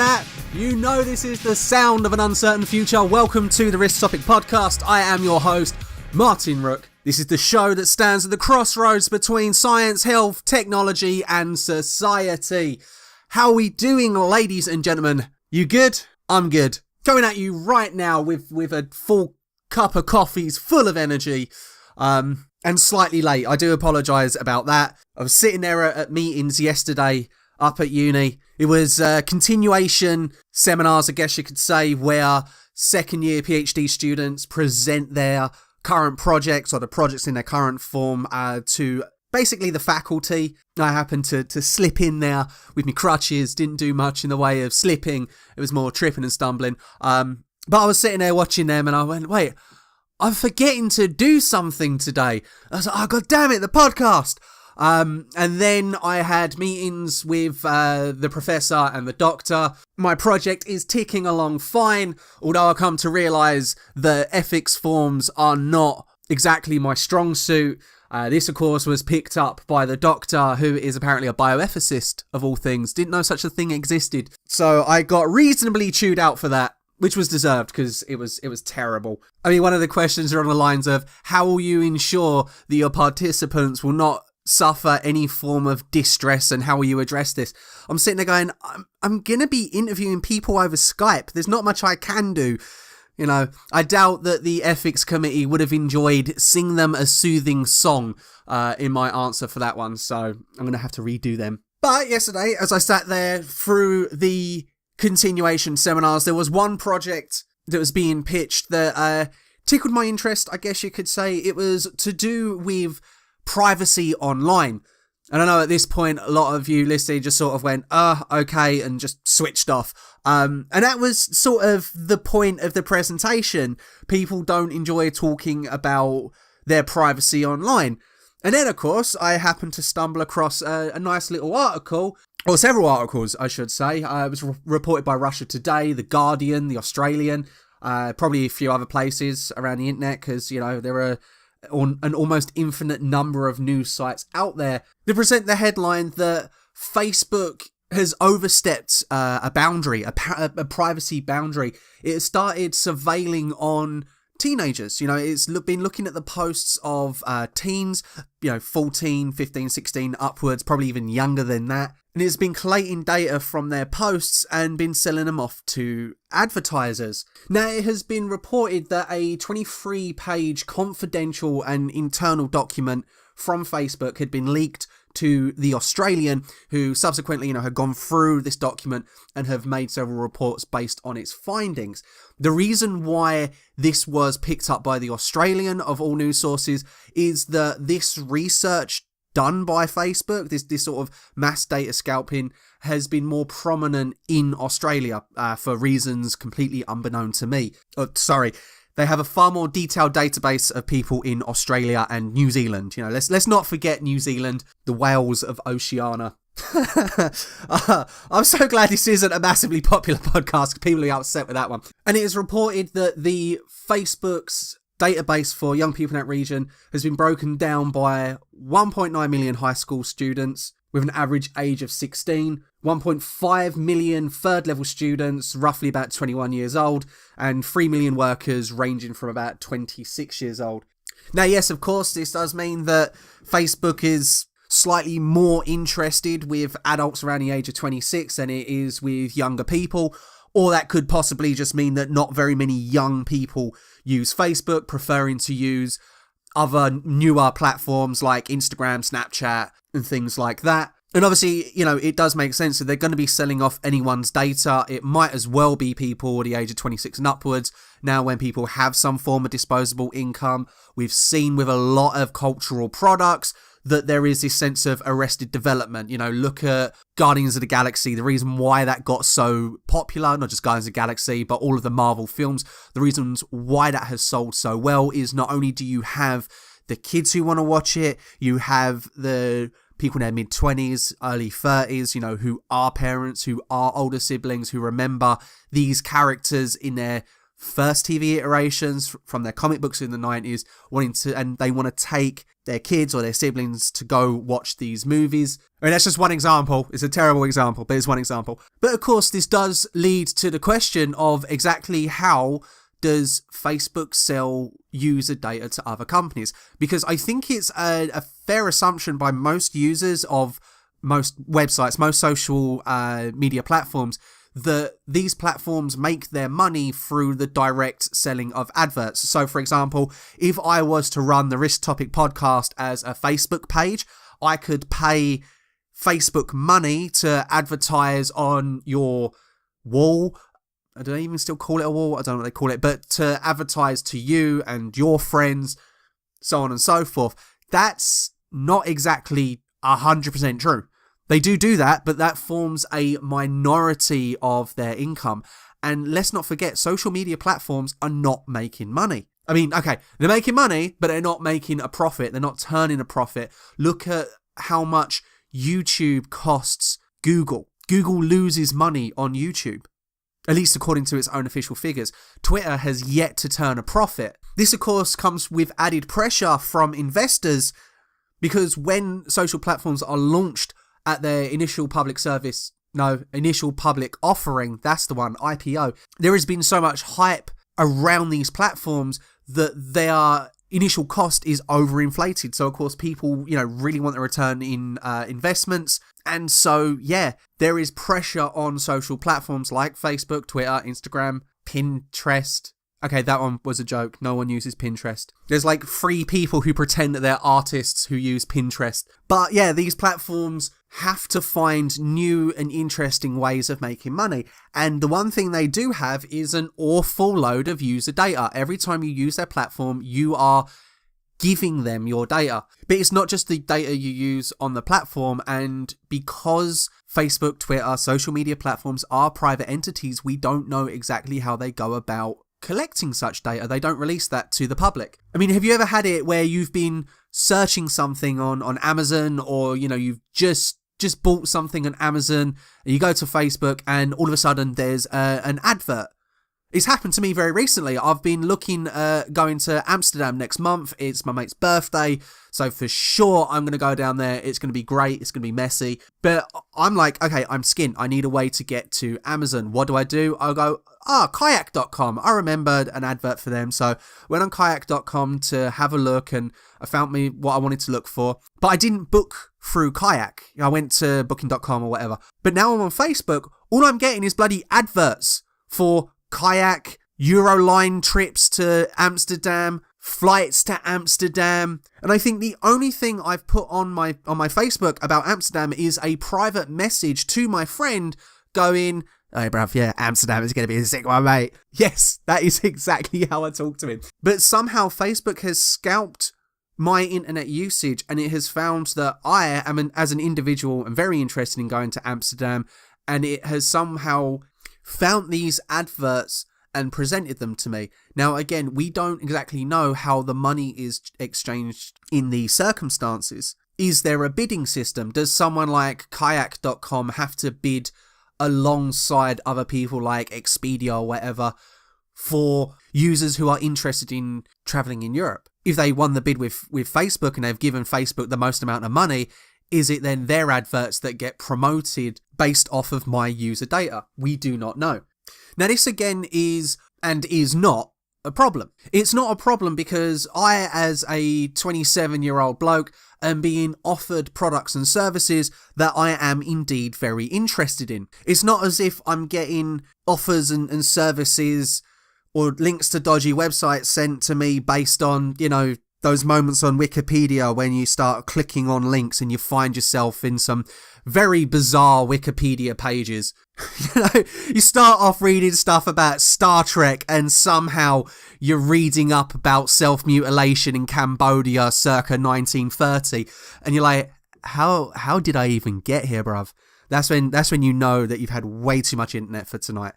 that? You know this is the sound of an uncertain future. Welcome to the Risktopic Podcast. I am your host, Martin Rooke. This is the show that stands at the crossroads between science, health, technology, and society. How are we doing, ladies and gentlemen? You good? I'm good. Coming at you right now with a full cup of coffees, full of energy, and slightly late. I do apologise about that. I was sitting there at meetings yesterday up at uni. It was continuation seminars, I guess you could say, where second year PhD students present their current projects or the projects in their current form to basically the faculty. I happened to slip in there with my crutches, didn't do much in the way of slipping. It was more tripping and stumbling. But I was sitting there watching them and I went, wait, I'm forgetting to do something today. I was like, oh, God damn it, the podcast. And then I had meetings with the professor and the doctor. My project is ticking along fine, although I come to realise the ethics forms are not exactly my strong suit. This, of course, was picked up by the doctor, who is apparently a bioethicist, of all things. Didn't know such a thing existed. So I got reasonably chewed out for that, which was deserved because it was terrible. I mean, one of the questions are on the lines of, how will you ensure that your participants will not suffer any form of distress, and how will you address this? I'm sitting there going, I'm going to be interviewing people over Skype. There's not much I can do. You know, I doubt that the ethics committee would have enjoyed sing them a soothing song in my answer for that one. So I'm going to have to redo them. But yesterday, as I sat there through the continuation seminars, there was one project that was being pitched that tickled my interest, I guess you could say. It was to do with privacy online. And I know at this point, a lot of you listening just sort of went, okay, and just switched off. And that was sort of the point of the presentation. People don't enjoy talking about their privacy online. And then, of course, I happened to stumble across a nice little article, or several articles, I should say. It was reported by Russia Today, The Guardian, The Australian, probably a few other places around the internet, because, you know, there are an almost infinite number of news sites out there. They present the headline that Facebook has overstepped a boundary, a privacy boundary. It started surveilling on teenagers. You know, it's been looking at the posts of teens, 14, 15, 16 upwards, probably even younger than that. And it's been collating data from their posts and been selling them off to advertisers. Now, it has been reported that a 23-page confidential and internal document from Facebook had been leaked to The Australian, who subsequently, had gone through this document and have made several reports based on its findings. The reason why this was picked up by The Australian, of all news sources, is that this research done by Facebook, this sort of mass data scalping, has been more prominent in Australia for reasons completely unbeknown to me. They have a far more detailed database of people in Australia and New Zealand. Let's not forget New Zealand, the whales of Oceania. I'm so glad this isn't a massively popular podcast. People are upset with that one. And it is reported that the Facebook's database for young people in that region has been broken down by 1.9 million high school students with an average age of 16, 1.5 million third level students, roughly about 21 years old, and 3 million workers ranging from about 26 years old. Now, yes, of course, this does mean that Facebook is slightly more interested with adults around the age of 26 than it is with younger people. Or that could possibly just mean that not very many young people use Facebook, preferring to use other newer platforms like Instagram, Snapchat, and things like that. And obviously, it does make sense that they're going to be selling off anyone's data. It might as well be people the age of 26 and upwards. Now, when people have some form of disposable income, we've seen with a lot of cultural products that there is this sense of arrested development. Look at Guardians of the Galaxy. The reason why that got so popular, not just Guardians of the Galaxy, but all of the Marvel films, the reasons why that has sold so well is not only do you have the kids who want to watch it, you have the people in their mid-20s, early 30s, who are parents, who are older siblings, who remember these characters in their first TV iterations from their comic books in the 90s, and they want to take their kids or their siblings to go watch these movies. I mean, that's just one example. It's a terrible example, but it's one example. But of course, this does lead to the question of exactly how does Facebook sell user data to other companies? Because I think it's a fair assumption by most users of most websites, most social media platforms, that these platforms make their money through the direct selling of adverts. So, for example, if I was to run the Risktopic Podcast as a Facebook page, I could pay Facebook money to advertise on your wall. I don't even still call it a wall. I don't know what they call it, but to advertise to you and your friends, so on and so forth. That's not exactly 100% true. They do that, but that forms a minority of their income. And let's not forget, social media platforms are not making money. I mean, okay, they're making money, but they're not making a profit. They're not turning a profit. Look at how much YouTube costs Google. Google loses money on YouTube, at least according to its own official figures. Twitter has yet to turn a profit. This, of course, comes with added pressure from investors, because when social platforms are launched at their initial public offering, that's the one, IPO, there has been so much hype around these platforms that their initial cost is overinflated. So, of course, people, really want the return in investments. And so, yeah, there is pressure on social platforms like Facebook, Twitter, Instagram, Pinterest. Okay, that one was a joke. No one uses Pinterest. There's like 3 people who pretend that they're artists who use Pinterest. But yeah, these platforms have to find new and interesting ways of making money. And the one thing they do have is an awful load of user data. Every time you use their platform, you are giving them your data. But it's not just the data you use on the platform. And because Facebook, Twitter, social media platforms are private entities, we don't know exactly how they go about collecting such data. They don't release that to the public. I mean, have you ever had it where you've been searching something on Amazon, or you've just bought something on Amazon, and you go to Facebook and all of a sudden there's an advert? It's happened to me very recently. I've been looking going to Amsterdam next month. It's my mate's birthday, so for sure I'm going to go down there. It's going to be great. It's going to be messy. But I'm like, okay, I'm skint. I need a way to get to Amazon. What do? I'll go, kayak.com. I remembered an advert for them. So went on kayak.com to have a look, and I found me what I wanted to look for. But I didn't book through Kayak. I went to booking.com or whatever. But now I'm on Facebook. All I'm getting is bloody adverts for Kayak, Euroline trips to Amsterdam, flights to Amsterdam. And I think the only thing I've put on my Facebook about Amsterdam is a private message to my friend going, "Hey bruv, yeah, Amsterdam is going to be a sick one, mate." Yes, that is exactly how I talk to him. But somehow Facebook has scalped my internet usage, and it has found that I am, as an individual, am very interested in going to Amsterdam, and it has somehow found these adverts and presented them to me. Now, again, we don't exactly know how the money is exchanged in these circumstances. Is there a bidding system? Does someone like kayak.com have to bid alongside other people like Expedia or whatever for users who are interested in traveling in Europe? If they won the bid with Facebook and they've given Facebook the most amount of money, is it then their adverts that get promoted based off of my user data? We do not know. Now, this again is not a problem. It's not a problem because I, as a 27-year-old bloke, am being offered products and services that I am indeed very interested in. It's not as if I'm getting offers and services or links to dodgy websites sent to me based on, those moments on Wikipedia when you start clicking on links and you find yourself in some very bizarre Wikipedia pages. You start off reading stuff about Star Trek and somehow you're reading up about self-mutilation in Cambodia circa 1930. And you're like, how did I even get here, bruv? That's when you know that you've had way too much internet for tonight.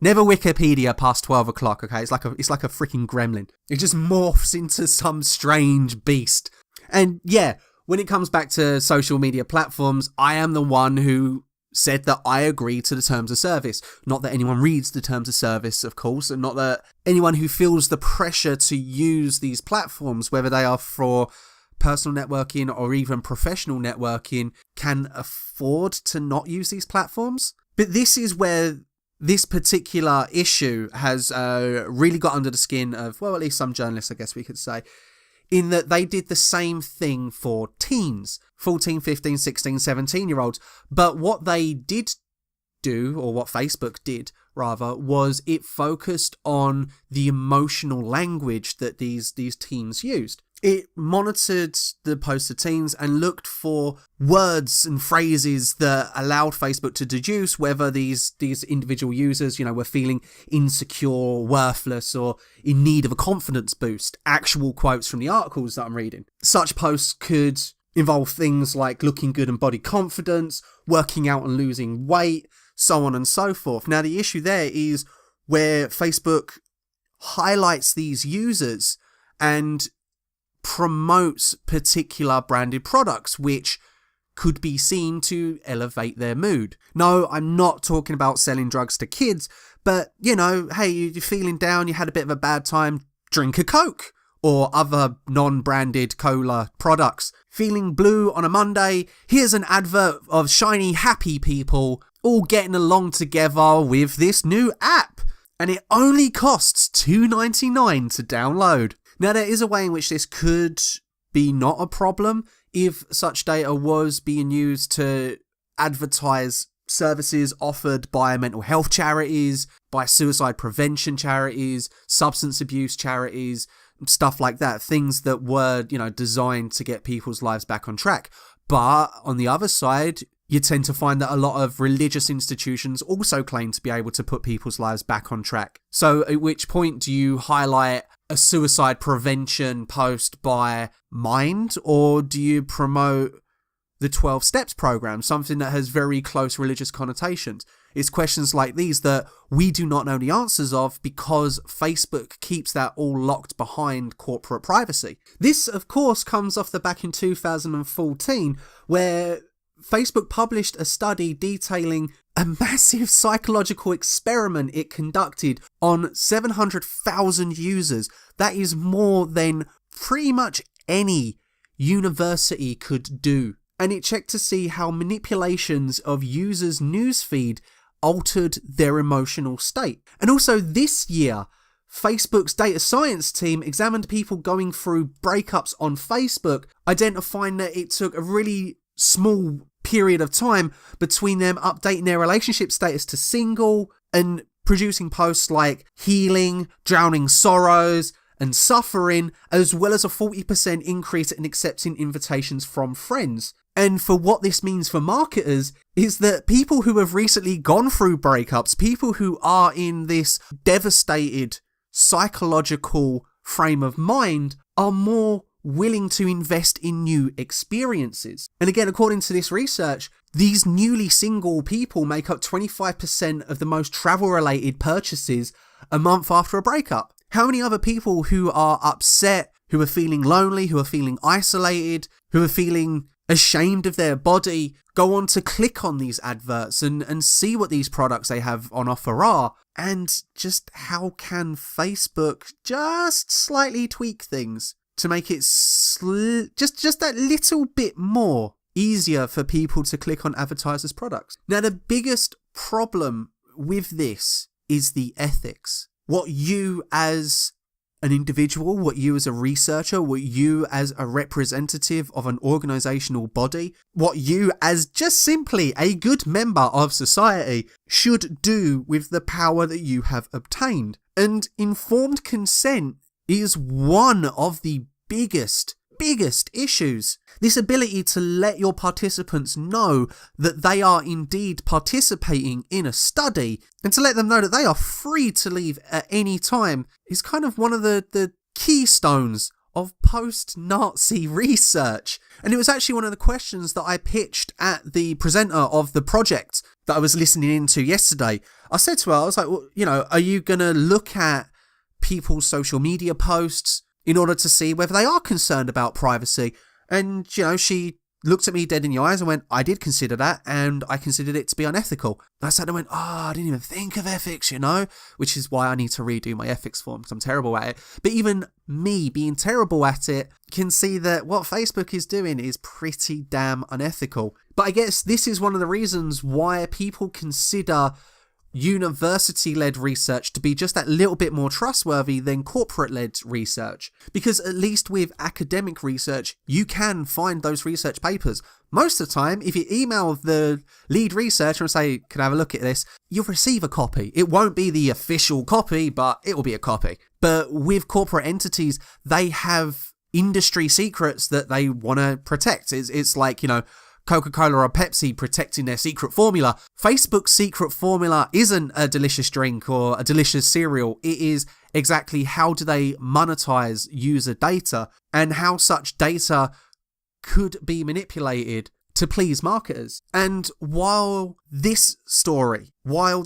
Never Wikipedia past 12 o'clock, okay? It's like a freaking gremlin. It just morphs into some strange beast. And yeah, when it comes back to social media platforms, I am the one who said that I agree to the terms of service. Not that anyone reads the terms of service, of course, and not that anyone who feels the pressure to use these platforms, whether they are for personal networking or even professional networking, can afford to not use these platforms. But this is where this particular issue has really got under the skin of, well, at least some journalists, I guess we could say, in that they did the same thing for teens, 14, 15, 16, 17-year-olds. But what they did do, or what Facebook did, rather, was it focused on the emotional language that these teens used. It monitored the posts of teens and looked for words and phrases that allowed Facebook to deduce whether these individual users, were feeling insecure, worthless, or in need of a confidence boost. Actual quotes from the articles that I'm reading. Such posts could involve things like looking good and body confidence, working out and losing weight, so on and so forth. Now, the issue there is where Facebook highlights these users and promotes particular branded products which could be seen to elevate their mood. No, I'm not talking about selling drugs to kids, but hey, you're feeling down, you had a bit of a bad time, drink a Coke or other non-branded cola products. Feeling blue on a Monday, here's an advert of shiny happy people all getting along together with this new app, and it only costs $2.99 to download. Now, there is a way in which this could be not a problem if such data was being used to advertise services offered by mental health charities, by suicide prevention charities, substance abuse charities, stuff like that. Things that were, designed to get people's lives back on track. But on the other side, you tend to find that a lot of religious institutions also claim to be able to put people's lives back on track. So at which point do you highlight a suicide prevention post by Mind, or do you promote the 12 Steps program, something that has very close religious connotations? It's questions like these that we do not know the answers of because Facebook keeps that all locked behind corporate privacy. This, of course, comes off the back in 2014, where Facebook published a study detailing a massive psychological experiment it conducted on 700,000 users. That is more than pretty much any university could do. And it checked to see how manipulations of users' newsfeed altered their emotional state. And also this year, Facebook's data science team examined people going through breakups on Facebook, identifying that it took a really small period of time between them updating their relationship status to single and producing posts like healing, drowning sorrows, and suffering, as well as a 40% increase in accepting invitations from friends. And for what this means for marketers is that people who have recently gone through breakups, people who are in this devastated psychological frame of mind, are more willing to invest in new experiences. And again, according to this research, these newly single people make up 25% of the most travel-related purchases a month after a breakup. How many other people who are upset, who are feeling lonely, who are feeling isolated, who are feeling ashamed of their body, go on to click on these adverts and see what these products they have on offer are? And just how can Facebook just slightly tweak things to make it just that little bit more easier for people to click on advertisers' products? Now, the biggest problem with this is the ethics. What you as an individual, what you as a researcher, what you as a representative of an organizational body, what you as just simply a good member of society should do with the power that you have obtained. And informed consent is one of the biggest issues. This ability to let your participants know that they are indeed participating in a study and to let them know that they are free to leave at any time is kind of one of the keystones of post-Nazi research. And it was actually one of the questions that I pitched at the presenter of the project that I was listening into yesterday. I said to her, I was like, well, are you going to look at people's social media posts in order to see whether they are concerned about privacy? And, she looked at me dead in the eyes and went, I did consider that, and I considered it to be unethical. And I sat and went, I didn't even think of ethics, which is why I need to redo my ethics form, because I'm terrible at it. But even me being terrible at it can see that what Facebook is doing is pretty damn unethical. But I guess this is one of the reasons why people consider university-led research to be just that little bit more trustworthy than corporate-led research. Because at least with academic research, you can find those research papers. Most of the time, if you email the lead researcher and say, can I have a look at this? You'll receive a copy. It won't be the official copy, but it will be a copy. But with corporate entities, they have industry secrets that they want to protect. It's like, Coca-Cola or Pepsi protecting their secret formula. Facebook's secret formula isn't a delicious drink or a delicious cereal. It is exactly how do they monetize user data and how such data could be manipulated to please marketers. And while the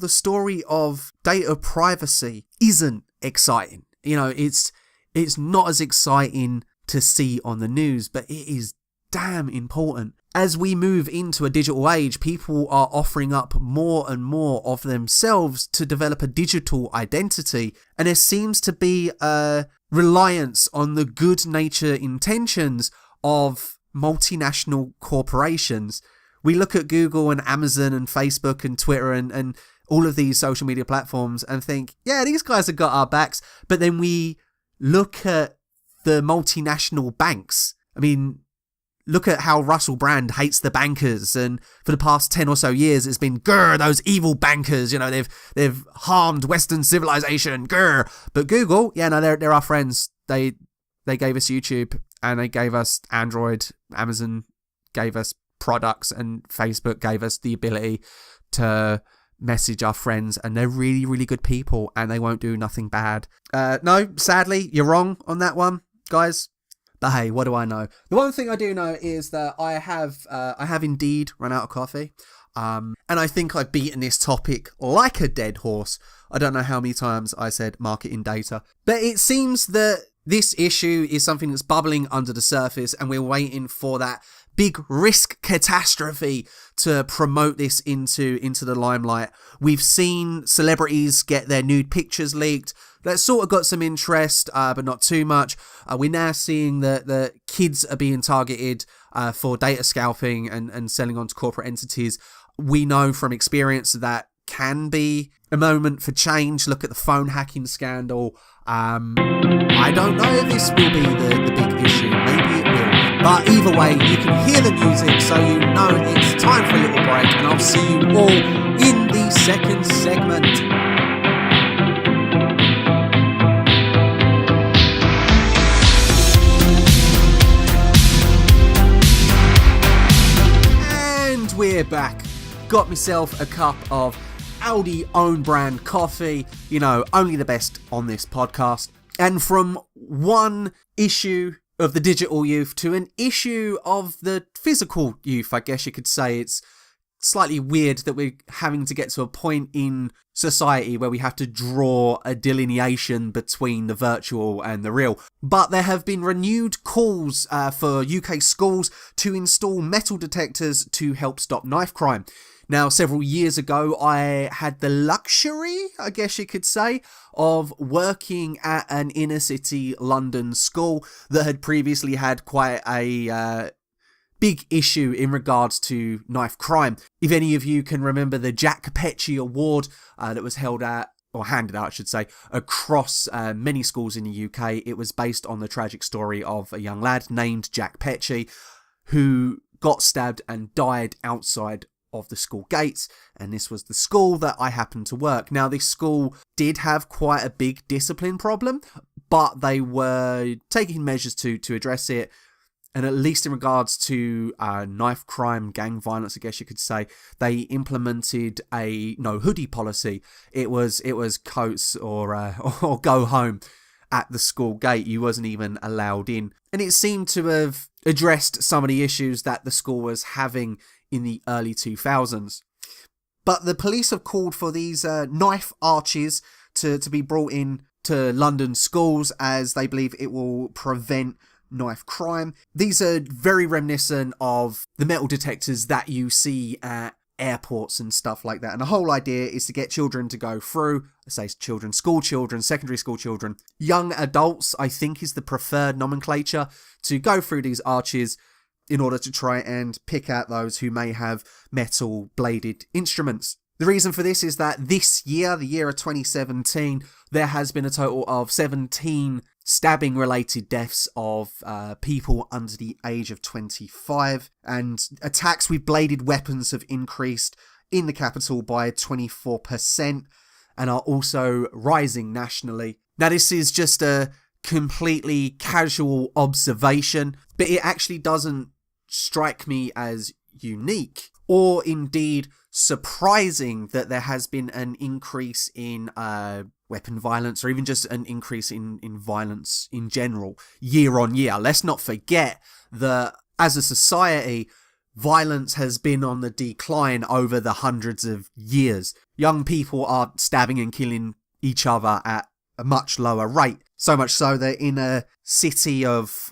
story of data privacy isn't exciting, it's not as exciting to see on the news, but it is damn important. As we move into a digital age, people are offering up more and more of themselves to develop a digital identity, and there seems to be a reliance on the good nature intentions of multinational corporations. We look at Google and Amazon and Facebook and Twitter and all of these social media platforms and think, yeah, these guys have got our backs. But then we look at the multinational banks. I mean, look at how Russell Brand hates the bankers, and for the past 10 or so years, it's been, grr, those evil bankers, they've harmed Western civilization, grr. But Google, they're our friends. They gave us YouTube, and they gave us Android. Amazon gave us products, and Facebook gave us the ability to message our friends, and they're really, really good people, and they won't do nothing bad. No, sadly, you're wrong on that one, guys. But hey, what do I know? The one thing I do know is that I have indeed run out of coffee. And I think I've beaten this topic like a dead horse. I don't know how many times I said marketing data. But it seems that this issue is something that's bubbling under the surface, and we're waiting for that big risk catastrophe to promote this into the limelight. We've seen celebrities get their nude pictures leaked. That sort of got some interest, but not too much. We're now seeing that the kids are being targeted for data scalping and selling onto corporate entities. We know from experience that can be a moment for change. Look at the phone hacking scandal. I don't know if this will be the big issue. Maybe it will. But either way, you can hear the music, so you know it's time for a little break. And I'll see you all in the second segment. We're back. Got myself a cup of Aldi own brand coffee, only the best on this podcast. And from one issue of the digital youth to an issue of the physical youth, I guess you could say. It's slightly weird that we're having to get to a point in society where we have to draw a delineation between the virtual and the real. But there have been renewed calls for UK schools to install metal detectors to help stop knife crime. Now, several years ago, I had the luxury, I guess you could say, of working at an inner city London school that had previously had quite a big issue in regards to knife crime. If any of you can remember the Jack Petchey Award that was held at, or handed out, I should say, across many schools in the UK, it was based on the tragic story of a young lad named Jack Petchey who got stabbed and died outside of the school gates, and this was the school that I happened to work. Now, this school did have quite a big discipline problem, but they were taking measures to address it. And at least in regards to knife crime, gang violence, I guess you could say, they implemented a no hoodie policy. It was coats or go home at the school gate. You wasn't even allowed in. And it seemed to have addressed some of the issues that the school was having in the early 2000s. But the police have called for these knife arches to be brought in to London schools, as they believe it will prevent knife crime. These are very reminiscent of the metal detectors that you see at airports and stuff like that. And the whole idea is to get children to go through, say children, school children, secondary school children, young adults, I think is the preferred nomenclature, to go through these arches in order to try and pick out those who may have metal bladed instruments. The reason for this is that this year, the year of 2017, there has been a total of 17 stabbing related deaths of people under the age of 25, and attacks with bladed weapons have increased in the capital by 24% and are also rising nationally. Now, this is just a completely casual observation, but it actually doesn't strike me as unique or indeed surprising that there has been an increase in weapon violence, or even just an increase in violence in general year on year. Let's not forget that as a society, violence has been on the decline over the hundreds of years. Young people are stabbing and killing each other at a much lower rate. So much so that in a city of,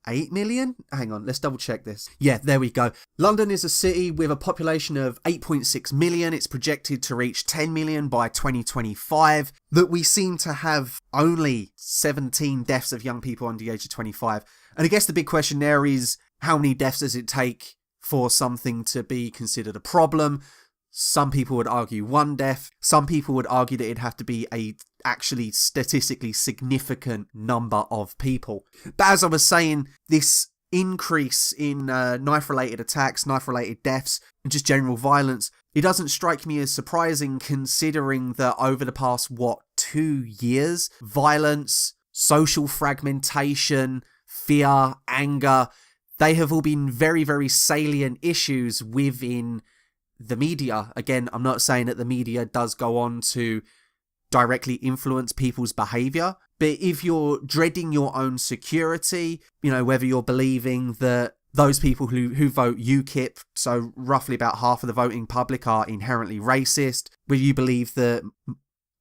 8 million? Hang on, let's double check this. Yeah, there we go. London is a city with a population of 8.6 million. It's projected to reach 10 million by 2025. That we seem to have only 17 deaths of young people under the age of 25. And I guess the big question there is, how many deaths does it take for something to be considered a problem? Some people would argue 1 death. Some people would argue that it'd have to be a actually statistically significant number of people. But as I was saying, this increase in knife-related attacks, knife-related deaths, and just general violence, it doesn't strike me as surprising considering that over the past, 2 years, violence, social fragmentation, fear, anger, they have all been very, very salient issues within the media. Again, I'm not saying that the media does go on to directly influence people's behavior, but if you're dreading your own security, whether you're believing that those people who vote UKIP, so roughly about half of the voting public, are inherently racist, whether you believe that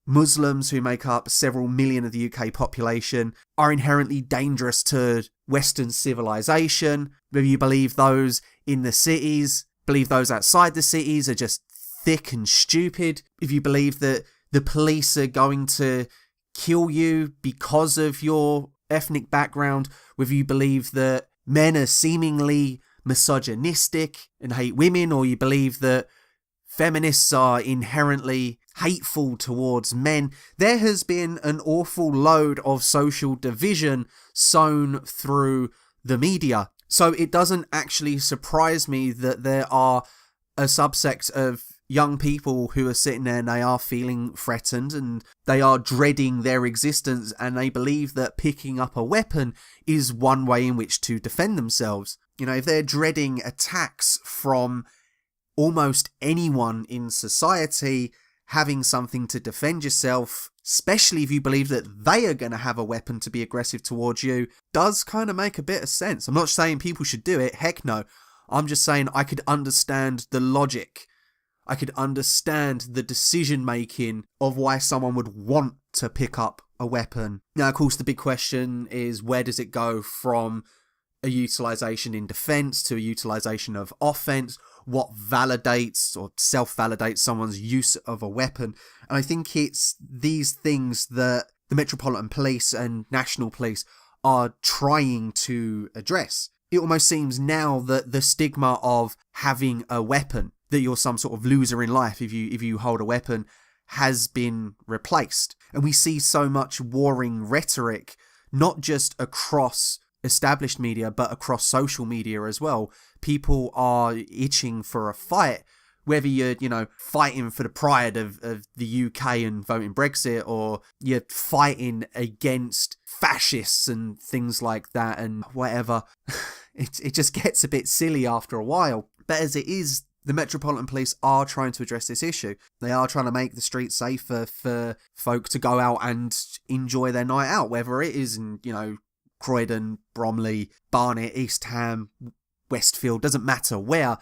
Muslims, who make up several million of the UK population, are inherently dangerous to Western civilization, whether you believe those in the cities, believe those outside the cities are just thick and stupid, if you believe that the police are going to kill you because of your ethnic background, whether you believe that men are seemingly misogynistic and hate women, or you believe that feminists are inherently hateful towards men, there has been an awful load of social division sown through the media. So it doesn't actually surprise me that there are a subsect of young people who are sitting there and they are feeling threatened and they are dreading their existence, and they believe that picking up a weapon is one way in which to defend themselves. If they're dreading attacks from almost anyone in society, having something to defend yourself, especially if you believe that they are going to have a weapon to be aggressive towards you, does kind of make a bit of sense. I'm not saying people should do it, heck no. I'm just saying I could understand the logic. I could understand the decision making of why someone would want to pick up a weapon. Now, of course, the big question is, where does it go from a utilization in defense to a utilization of offense? What validates or self-validates someone's use of a weapon? And I think it's these things that the Metropolitan Police and National Police are trying to address. It almost seems now that the stigma of having a weapon, that you're some sort of loser in life if you hold a weapon, has been replaced. And we see so much warring rhetoric, not just across established media, but across social media as well. People are itching for a fight, whether you're, fighting for the pride of the UK and voting Brexit, or you're fighting against fascists and things like that and whatever. It just gets a bit silly after a while. But as it is, the Metropolitan Police are trying to address this issue. They are trying to make the streets safer for folk to go out and enjoy their night out, whether it is in, Croydon, Bromley, Barnet, East Ham, Westfield, doesn't matter where,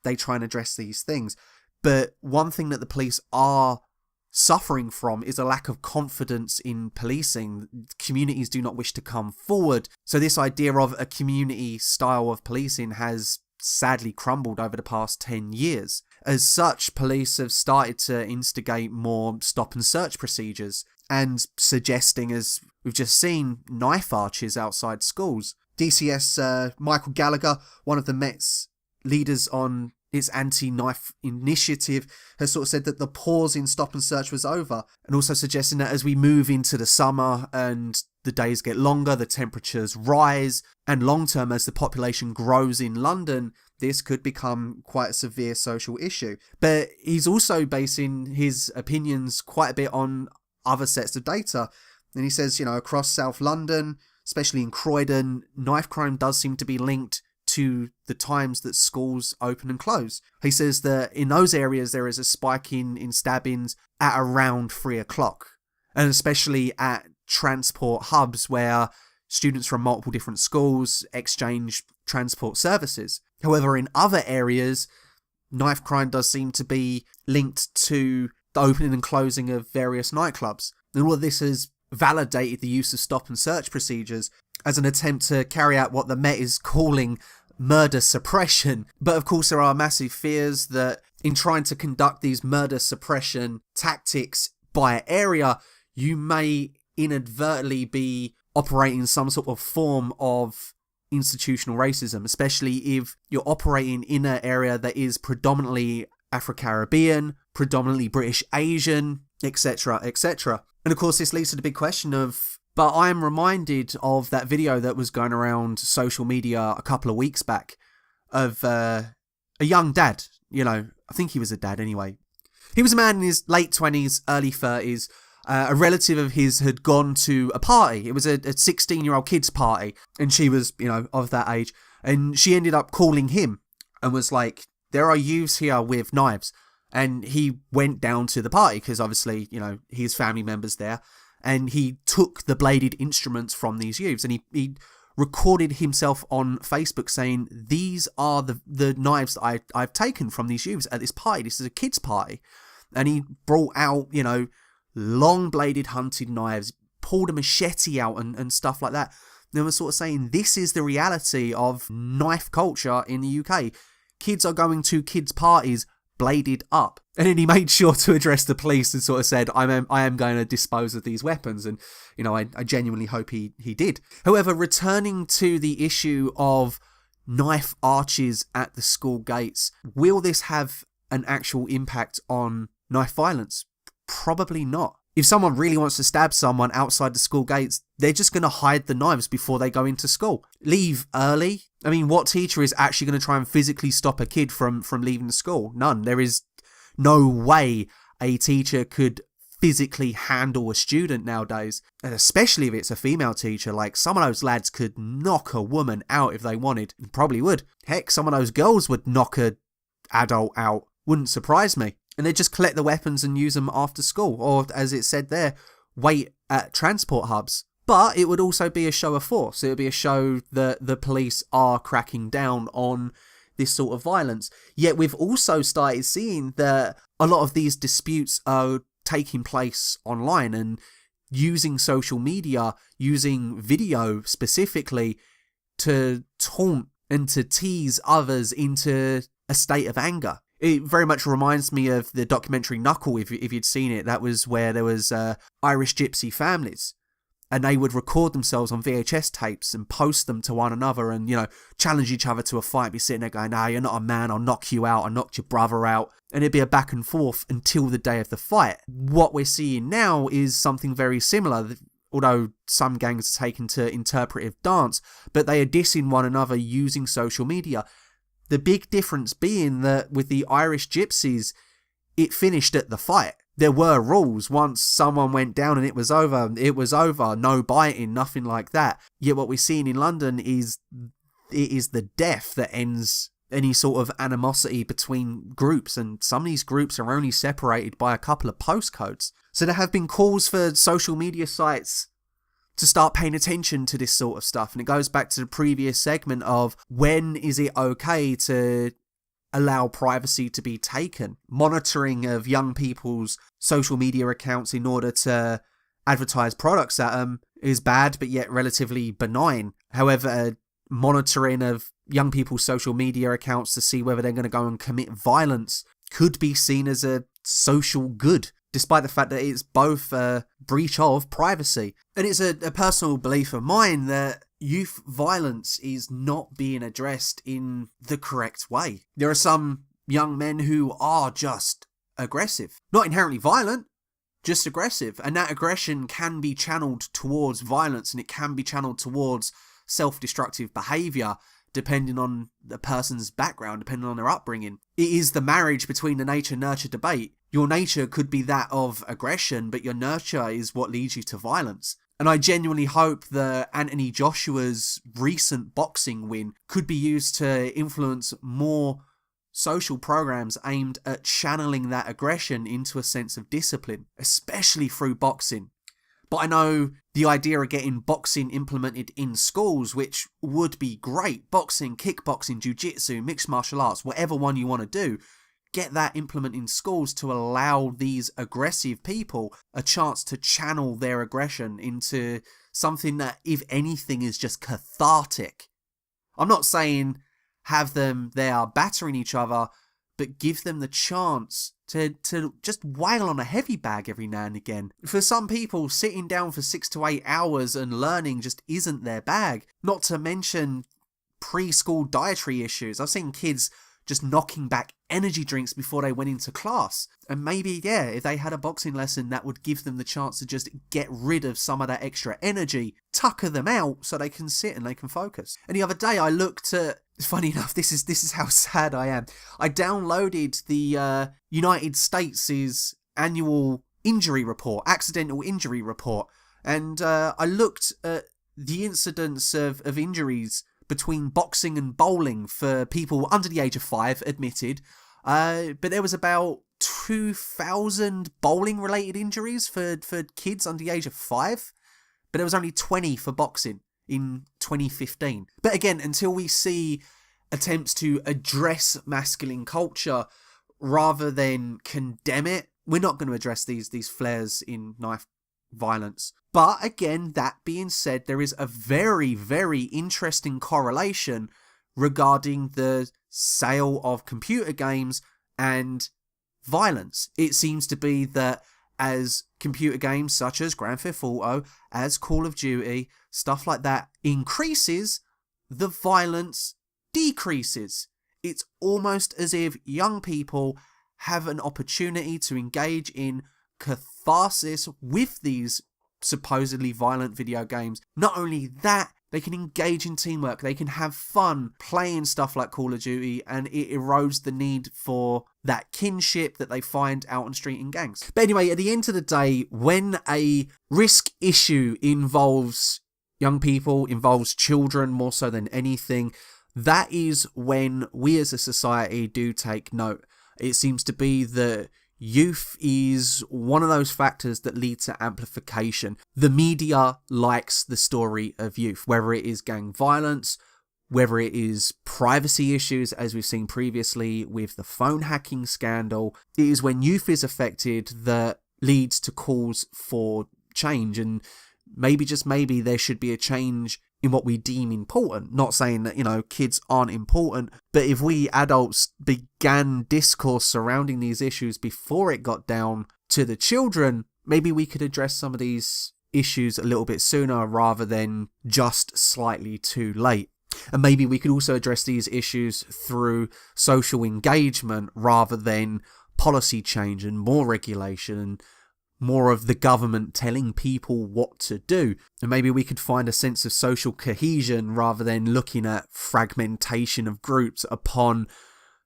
they try and address these things. But one thing that the police are suffering from is a lack of confidence in policing. Communities do not wish to come forward. So this idea of a community style of policing has sadly crumbled over the past 10 years. As such, police have started to instigate more stop and search procedures and suggesting, as we've just seen, knife arches outside schools. DCS Michael Gallagher, one of the Met's leaders on its anti-knife initiative, has sort of said that the pause in stop and search was over, and also suggesting that as we move into the summer and the days get longer, the temperatures rise, and long term as the population grows in London, this could become quite a severe social issue. But he's also basing his opinions quite a bit on other sets of data. And he says, across South London, especially in Croydon, knife crime does seem to be linked to the times that schools open and close. He says that in those areas there is a spike in stabbings at around 3 o'clock, and especially at transport hubs where students from multiple different schools exchange transport services. However, in other areas, knife crime does seem to be linked to the opening and closing of various nightclubs. And all of this has validated the use of stop and search procedures as an attempt to carry out what the Met is calling murder suppression. But of course there are massive fears that in trying to conduct these murder suppression tactics by area, you may inadvertently be operating some sort of form of institutional racism, especially if you're operating in an area that is predominantly Afro-Caribbean, predominantly British Asian, etc., etc. And of course this leads to the big question of, but I am reminded of that video that was going around social media a couple of weeks back of a young dad, I think he was a dad anyway. He was a man in his late 20s, early 30s. A relative of his had gone to a party. It was a 16-year-old kid's party, and she was, of that age. And she ended up calling him and was like, there are youths here with knives. And he went down to the party because obviously, his family members there. And he took the bladed instruments from these youths, and he recorded himself on Facebook saying, these are the knives that I've taken from these youths at this party. This is a kid's party. And he brought out, long bladed hunting knives, pulled a machete out and stuff like that. They were sort of saying this is the reality of knife culture in the UK. Kids are going to kids' parties bladed up. And then he made sure to address the police and sort of said, I am going to dispose of these weapons. And, I genuinely hope he did. However, returning to the issue of knife arches at the school gates, will this have an actual impact on knife violence? Probably not. If someone really wants to stab someone outside the school gates, they're just going to hide the knives before they go into school. Leave early. I mean, what teacher is actually going to try and physically stop a kid from leaving the school? None. There is no way a teacher could physically handle a student nowadays, and especially if it's a female teacher. Like, some of those lads could knock a woman out if they wanted. Probably would. Heck, some of those girls would knock a adult out. Wouldn't surprise me. And they just collect the weapons and use them after school, or as it said there, wait at transport hubs. But it would also be a show of force. It would be a show that the police are cracking down on this sort of violence. Yet we've also started seeing that a lot of these disputes are taking place online and using social media, using video specifically to taunt and to tease others into a state of anger. It very much reminds me of the documentary Knuckle, if you'd seen it. That was where there was Irish gypsy families, and they would record themselves on VHS tapes and post them to one another and, challenge each other to a fight, be sitting there going, you're not a man, I'll knock you out, I'll knock your brother out. And it'd be a back and forth until the day of the fight. What we're seeing now is something very similar, although some gangs are taken to interpretive dance, but they are dissing one another using social media. The big difference being that with the Irish gypsies, it finished at the fight. There were rules. Once someone went down and it was over, it was over. No biting, nothing like that. Yet what we're seeing in London is it is the death that ends any sort of animosity between groups. And some of these groups are only separated by a couple of postcodes. So there have been calls for social media sites to start paying attention to this sort of stuff. And it goes back to the previous segment of when is it okay to allow privacy to be taken. Monitoring of young people's social media accounts in order to advertise products at them is bad, but yet relatively benign. However, monitoring of young people's social media accounts to see whether they're going to go and commit violence could be seen as a social good, despite the fact that it's both a breach of privacy. And it's a personal belief of mine that youth violence is not being addressed in the correct way. There are some young men who are just aggressive. Not inherently violent, just aggressive. And that aggression can be channeled towards violence, and it can be channeled towards self-destructive behaviour, depending on the person's background, depending on their upbringing. It is the marriage between the nature-nurture debate. Your nature could be that of aggression, but your nurture is what leads you to violence. And I genuinely hope that Anthony Joshua's recent boxing win could be used to influence more social programs aimed at channeling that aggression into a sense of discipline, especially through boxing. But I know the idea of getting boxing implemented in schools, which would be great. Boxing, kickboxing, jiu-jitsu, mixed martial arts, whatever one you want to do. Get that implemented in schools to allow these aggressive people a chance to channel their aggression into something that, if anything, is just cathartic. I'm not saying have them there battering each other, but give them the chance to just wail on a heavy bag every now and again. For some people, sitting down for 6 to 8 hours and learning just isn't their bag. Not to mention preschool dietary issues. I've seen kids just knocking back energy drinks before they went into class. And maybe, if they had a boxing lesson, that would give them the chance to just get rid of some of that extra energy, tucker them out so they can sit and they can focus. And the other day I looked at, funny enough, this is how sad I am. I downloaded the United States' annual injury report, accidental injury report. And I looked at the incidence of injuries between boxing and bowling for people under the age of 5, admitted. But there was about 2,000 bowling-related injuries for kids under the age of 5. But there was only 20 for boxing in 2015. But again, until we see attempts to address masculine culture rather than condemn it, we're not going to address these flares in knife violence. But again, that being said, there is a very, very interesting correlation regarding the sale of computer games and violence. It seems to be that as computer games such as Grand Theft Auto, as Call of Duty, stuff like that increases, the violence decreases. It's almost as if young people have an opportunity to engage in catharsis with these supposedly violent video games. Not only that, they can engage in teamwork, they can have fun playing stuff like Call of Duty, and it erodes the need for that kinship that they find out on the street in gangs. But anyway, at the end of the day, when a risk issue involves young people, involves children more so than anything, that is when we as a society do take note. It seems to be that youth is one of those factors that lead to amplification. The media likes the story of youth, whether it is gang violence, whether it is privacy issues, as we've seen previously with the phone hacking scandal. It is when youth is affected that leads to calls for change, and maybe, just maybe, there should be a change in what we deem important. Not saying that, kids aren't important, but if we adults began discourse surrounding these issues before it got down to the children, maybe we could address some of these issues a little bit sooner rather than just slightly too late. And maybe we could also address these issues through social engagement rather than policy change and more regulation and more of the government telling people what to do. And maybe we could find a sense of social cohesion rather than looking at fragmentation of groups upon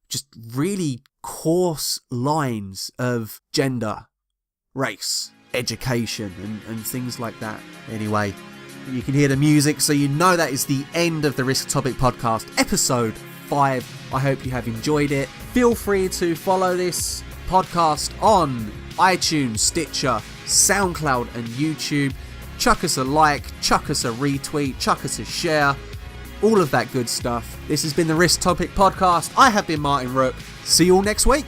just really coarse lines of gender, race, education, and things like that. Anyway, you can hear the music, so you know that is the end of the Risktopic Podcast, episode 5. I hope you have enjoyed it. Feel free to follow this podcast on iTunes, Stitcher, SoundCloud and YouTube. Chuck us a like, chuck us a retweet, chuck us a share. all of that good stuff. This has been the Risktopic Podcast. I have been Martin Rooke. See you all next week.